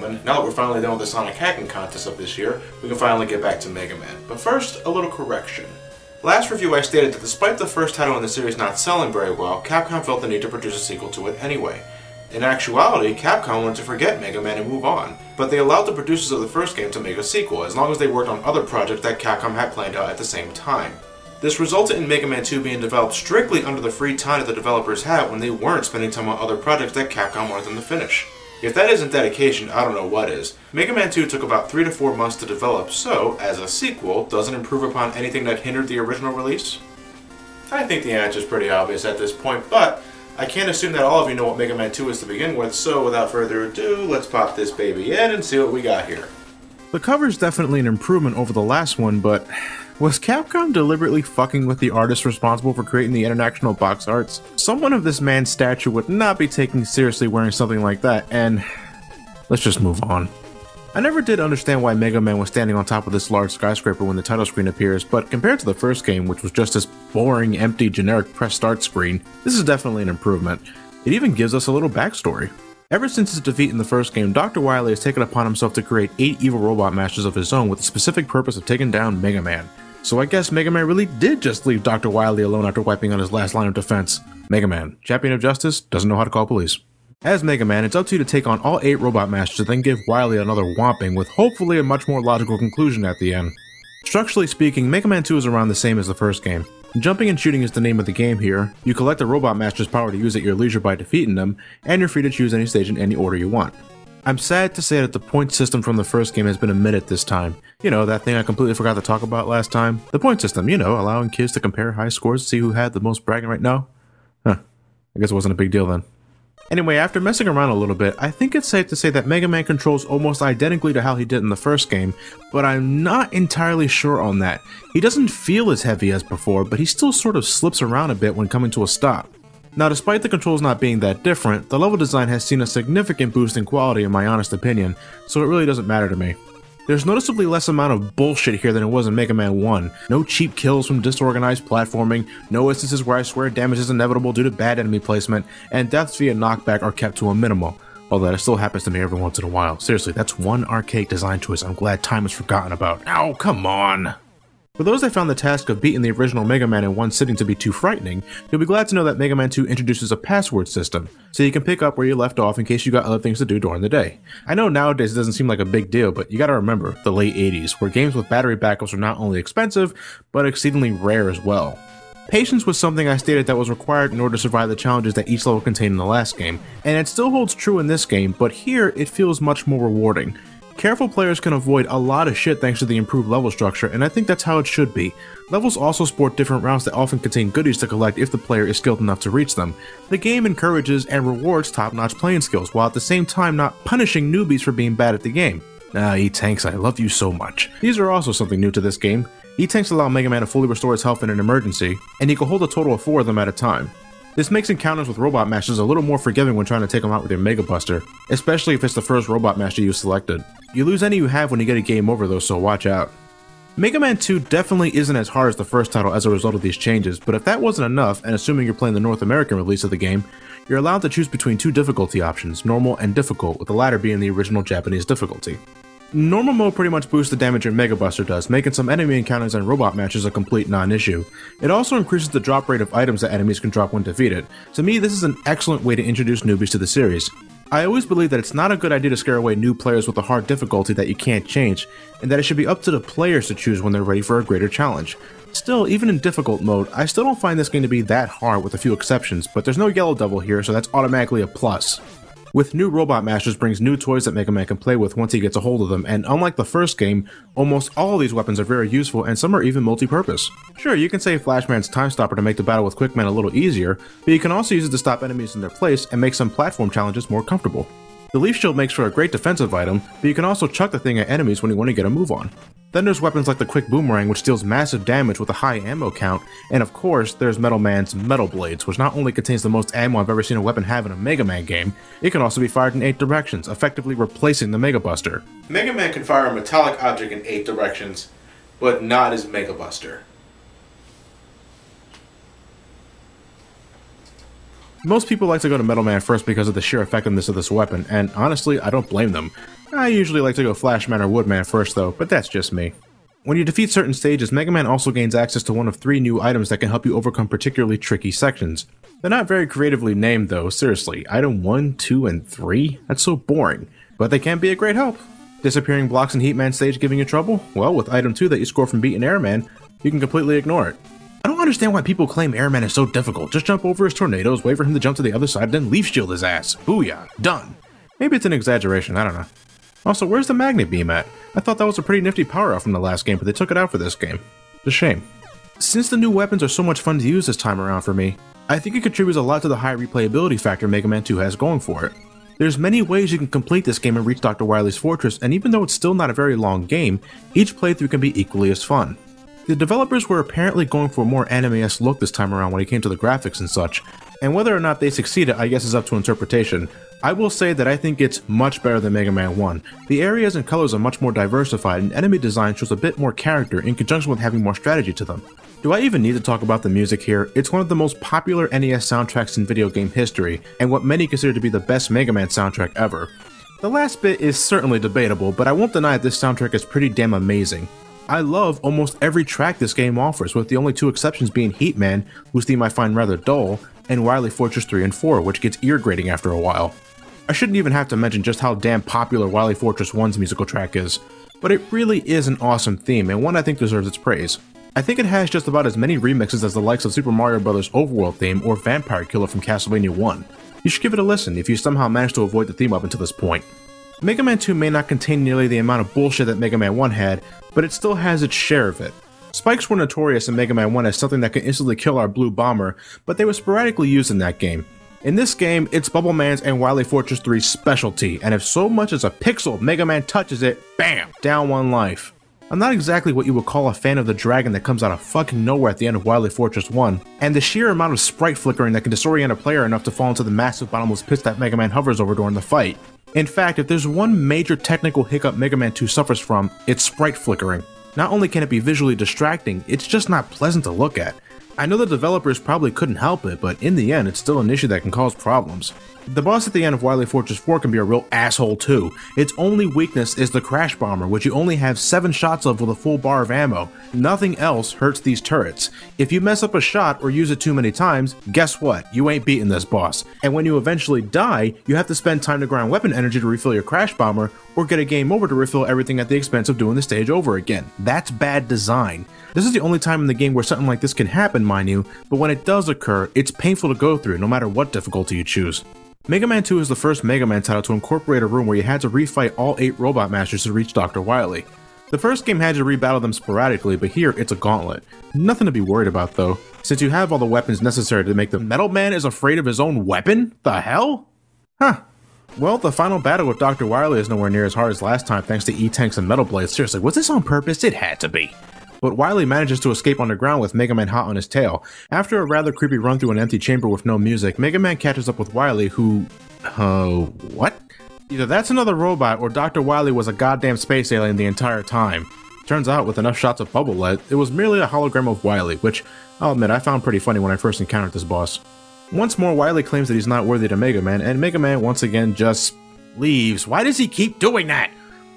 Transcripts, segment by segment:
gentlemen, now that we're finally done with the Sonic hacking contest of this year, we can finally get back to Mega Man. But first, a little correction. Last review I stated that despite the first title in the series not selling very well, Capcom felt the need to produce a sequel to it anyway. In actuality, Capcom wanted to forget Mega Man and move on, but they allowed the producers of the first game to make a sequel, as long as they worked on other projects that Capcom had planned out at the same time. This resulted in Mega Man 2 being developed strictly under the free time that the developers had when they weren't spending time on other projects that Capcom wanted them to finish. If that isn't dedication, I don't know what is. Mega Man 2 took about 3 to 4 months to develop, so, as a sequel, does it improve upon anything that hindered the original release? I think the answer is pretty obvious at this point, but I can't assume that all of you know what Mega Man 2 is to begin with, so without further ado, let's pop this baby in and see what we got here. The cover's definitely an improvement over the last one, but was Capcom deliberately fucking with the artist responsible for creating the international box arts? Someone of this man's stature would not be taken seriously wearing something like that, and let's just move on. I never did understand why Mega Man was standing on top of this large skyscraper when the title screen appears, but compared to the first game, which was just this boring, empty, generic press start screen, this is definitely an improvement. It even gives us a little backstory. Ever since his defeat in the first game, Dr. Wily has taken upon himself to create 8 evil robot masters of his own with the specific purpose of taking down Mega Man. So I guess Mega Man really did just leave Dr. Wily alone after wiping out his last line of defense. Mega Man, champion of justice, doesn't know how to call police. As Mega Man, it's up to you to take on all 8 robot masters and then give Wily another whomping with hopefully a much more logical conclusion at the end. Structurally speaking, Mega Man 2 is around the same as the first game. Jumping and shooting is the name of the game here. You collect the robot master's power to use at your leisure by defeating them, and you're free to choose any stage in any order you want. I'm sad to say that the point system from the first game has been omitted this time. You know, that thing I completely forgot to talk about last time. The point system, you know, allowing kids to compare high scores to see who had the most bragging right now. Huh, I guess it wasn't a big deal then. Anyway, after messing around a little bit, I think it's safe to say that Mega Man controls almost identically to how he did in the first game, but I'm not entirely sure on that. He doesn't feel as heavy as before, but he still sort of slips around a bit when coming to a stop. Now, despite the controls not being that different, the level design has seen a significant boost in quality in my honest opinion, so it really doesn't matter to me. There's noticeably less amount of bullshit here than it was in Mega Man 1. No cheap kills from disorganized platforming, no instances where I swear damage is inevitable due to bad enemy placement, and deaths via knockback are kept to a minimal. Although that still happens to me every once in a while. Seriously, that's one archaic design choice I'm glad time is forgotten about. Ow, come on! For those that found the task of beating the original Mega Man in one sitting to be too frightening, you'll be glad to know that Mega Man 2 introduces a password system, so you can pick up where you left off in case you got other things to do during the day. I know nowadays it doesn't seem like a big deal, but you gotta remember, the late 80s, where games with battery backups were not only expensive, but exceedingly rare as well. Patience was something I stated that was required in order to survive the challenges that each level contained in the last game, and it still holds true in this game, but here it feels much more rewarding. Careful players can avoid a lot of shit thanks to the improved level structure, and I think that's how it should be. Levels also sport different routes that often contain goodies to collect if the player is skilled enough to reach them. The game encourages and rewards top-notch playing skills, while at the same time not punishing newbies for being bad at the game. E-Tanks, I love you so much. These are also something new to this game. E-Tanks allow Mega Man to fully restore his health in an emergency, and he can hold a total of 4 of them at a time. This makes encounters with Robot Masters a little more forgiving when trying to take them out with your Mega Buster, especially if it's the first Robot Master you selected. You lose any you have when you get a game over though, so watch out. Mega Man 2 definitely isn't as hard as the first title as a result of these changes, but if that wasn't enough, and assuming you're playing the North American release of the game, you're allowed to choose between 2 difficulty options, normal and difficult, with the latter being the original Japanese difficulty. Normal mode pretty much boosts the damage your Mega Buster does, making some enemy encounters and robot matches a complete non-issue. It also increases the drop rate of items that enemies can drop when defeated. To me, this is an excellent way to introduce newbies to the series. I always believe that it's not a good idea to scare away new players with a hard difficulty that you can't change, and that it should be up to the players to choose when they're ready for a greater challenge. Still, even in difficult mode, I still don't find this game to be that hard with a few exceptions, but there's no Yellow Devil here, so that's automatically a plus. With new Robot Masters brings new toys that Mega Man can play with once he gets a hold of them, and unlike the first game, almost all of these weapons are very useful and some are even multi-purpose. Sure, you can save Flashman's Time Stopper to make the battle with Quickman a little easier, but you can also use it to stop enemies in their place and make some platform challenges more comfortable. The Leaf Shield makes for a great defensive item, but you can also chuck the thing at enemies when you want to get a move on. Then there's weapons like the Quick Boomerang, which deals massive damage with a high ammo count, and of course there's Metal Man's Metal Blades, which not only contains the most ammo I've ever seen a weapon have in a Mega Man game, it can also be fired in 8 directions, effectively replacing the Mega Buster. Mega Man can fire a metallic object in 8 directions, but not his Mega Buster. Most people like to go to Metal Man first because of the sheer effectiveness of this weapon, and honestly, I don't blame them. I usually like to go Flash Man or Woodman first though, but that's just me. When you defeat certain stages, Mega Man also gains access to one of 3 new items that can help you overcome particularly tricky sections. They're not very creatively named though, seriously. Item 1, 2, and 3? That's so boring. But they can be a great help. Disappearing blocks in Heatman stage giving you trouble? Well, with item 2 that you score from beating Airman, you can completely ignore it. I don't understand why people claim Airman is so difficult. Just jump over his tornadoes, wait for him to jump to the other side, then leaf shield his ass. Booyah. Done. Maybe it's an exaggeration, I don't know. Also, where's the Magnet Beam at? I thought that was a pretty nifty power-up from the last game, but they took it out for this game. It's a shame. Since the new weapons are so much fun to use this time around for me, I think it contributes a lot to the high replayability factor Mega Man 2 has going for it. There's many ways you can complete this game and reach Dr. Wily's Fortress, and even though it's still not a very long game, each playthrough can be equally as fun. The developers were apparently going for a more anime-esque look this time around when it came to the graphics and such, and whether or not they succeeded I guess is up to interpretation. I will say that I think it's much better than Mega Man 1. The areas and colors are much more diversified, and enemy design shows a bit more character in conjunction with having more strategy to them. Do I even need to talk about the music here? It's one of the most popular NES soundtracks in video game history, and what many consider to be the best Mega Man soundtrack ever. The last bit is certainly debatable, but I won't deny this soundtrack is pretty damn amazing. I love almost every track this game offers, with the only 2 exceptions being Heatman, whose theme I find rather dull, and Wily Fortress 3 and 4, which gets ear-grating after a while. I shouldn't even have to mention just how damn popular Wily Fortress 1's musical track is, but it really is an awesome theme, and one I think deserves its praise. I think it has just about as many remixes as the likes of Super Mario Bros. Overworld theme or Vampire Killer from Castlevania 1. You should give it a listen if you somehow managed to avoid the theme up until this point. Mega Man 2 may not contain nearly the amount of bullshit that Mega Man 1 had, but it still has its share of it. Spikes were notorious in Mega Man 1 as something that can instantly kill our Blue Bomber, but they were sporadically used in that game. In this game, it's Bubble Man's and Wily Fortress 3's specialty, and if so much as a pixel of Mega Man touches it, BAM! Down 1 life. I'm not exactly what you would call a fan of the dragon that comes out of fucking nowhere at the end of Wily Fortress 1, and the sheer amount of sprite flickering that can disorient a player enough to fall into the massive bottomless pits that Mega Man hovers over during the fight. In fact, if there's one major technical hiccup Mega Man 2 suffers from, it's sprite flickering. Not only can it be visually distracting, it's just not pleasant to look at. I know the developers probably couldn't help it, but in the end, it's still an issue that can cause problems. The boss at the end of Wily Fortress 4 can be a real asshole too. Its only weakness is the Crash Bomber, which you only have 7 shots of with a full bar of ammo. Nothing else hurts these turrets. If you mess up a shot or use it too many times, guess what? You ain't beating this boss. And when you eventually die, you have to spend time to ground weapon energy to refill your Crash Bomber, or get a game over to refill everything at the expense of doing the stage over again. That's bad design. This is the only time in the game where something like this can happen, mind you, but when it does occur, it's painful to go through no matter what difficulty you choose. Mega Man 2 is the first Mega Man title to incorporate a room where you had to refight all 8 Robot Masters to reach Dr. Wily. The first game had to rebattle them sporadically, but here it's a gauntlet. Nothing to be worried about though, since you have all the weapons necessary to make the Metal Man is afraid of his own weapon? The hell? Huh. Well, the final battle with Dr. Wily is nowhere near as hard as last time thanks to E-Tanks and Metal Blades. Seriously, was this on purpose? It had to be. But Wily manages to escape underground with Mega Man hot on his tail. After a rather creepy run through an empty chamber with no music, Mega Man catches up with Wily who... what? Either that's another robot or Dr. Wily was a goddamn space alien the entire time. Turns out, with enough shots of Bubble Light, it was merely a hologram of Wily, which, I'll admit, I found pretty funny when I first encountered this boss. Once more, Wily claims that he's not worthy to Mega Man, and Mega Man once again just... leaves. Why does he keep doing that?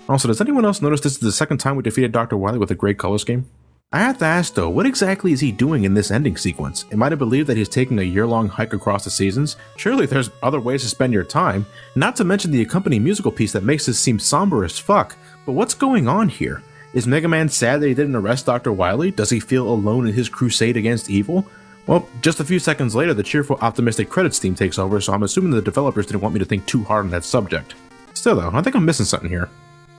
Also, does anyone else notice this is the second time we defeated Dr. Wily with a great color scheme? I have to ask though, what exactly is he doing in this ending sequence? Am I to believe that he's taking a year-long hike across the seasons? Surely there's other ways to spend your time, not to mention the accompanying musical piece that makes this seem somber as fuck. But what's going on here? Is Mega Man sad that he didn't arrest Dr. Wily? Does he feel alone in his crusade against evil? Well, just a few seconds later, the cheerful, optimistic credits theme takes over, so I'm assuming the developers didn't want me to think too hard on that subject. Still though, I think I'm missing something here.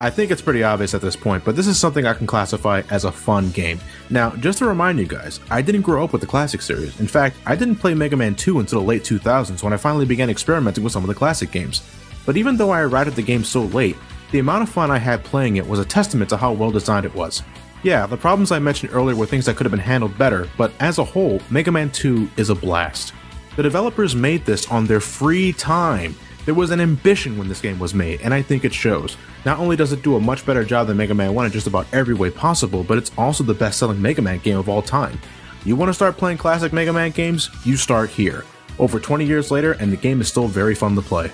I think it's pretty obvious at this point, but this is something I can classify as a fun game. Now, just to remind you guys, I didn't grow up with the classic series. In fact, I didn't play Mega Man 2 until the late 2000s when I finally began experimenting with some of the classic games. But even though I arrived at the game so late, the amount of fun I had playing it was a testament to how well designed it was. Yeah, the problems I mentioned earlier were things that could have been handled better, but as a whole, Mega Man 2 is a blast. The developers made this on their free time. There was an ambition when this game was made, and I think it shows. Not only does it do a much better job than Mega Man 1 in just about every way possible, but it's also the best-selling Mega Man game of all time. You want to start playing classic Mega Man games? You start here. over 20 years later, and the game is still very fun to play.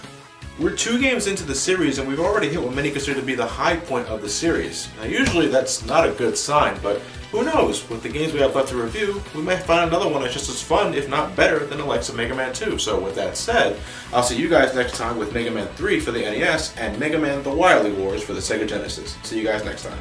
We're 2 games into the series and we've already hit what many consider to be the high point of the series. Now usually that's not a good sign, but who knows, with the games we have left to review, we may find another one that's just as fun, if not better, than the likes of Mega Man 2. So with that said, I'll see you guys next time with Mega Man 3 for the NES and Mega Man The Wily Wars for the Sega Genesis. See you guys next time.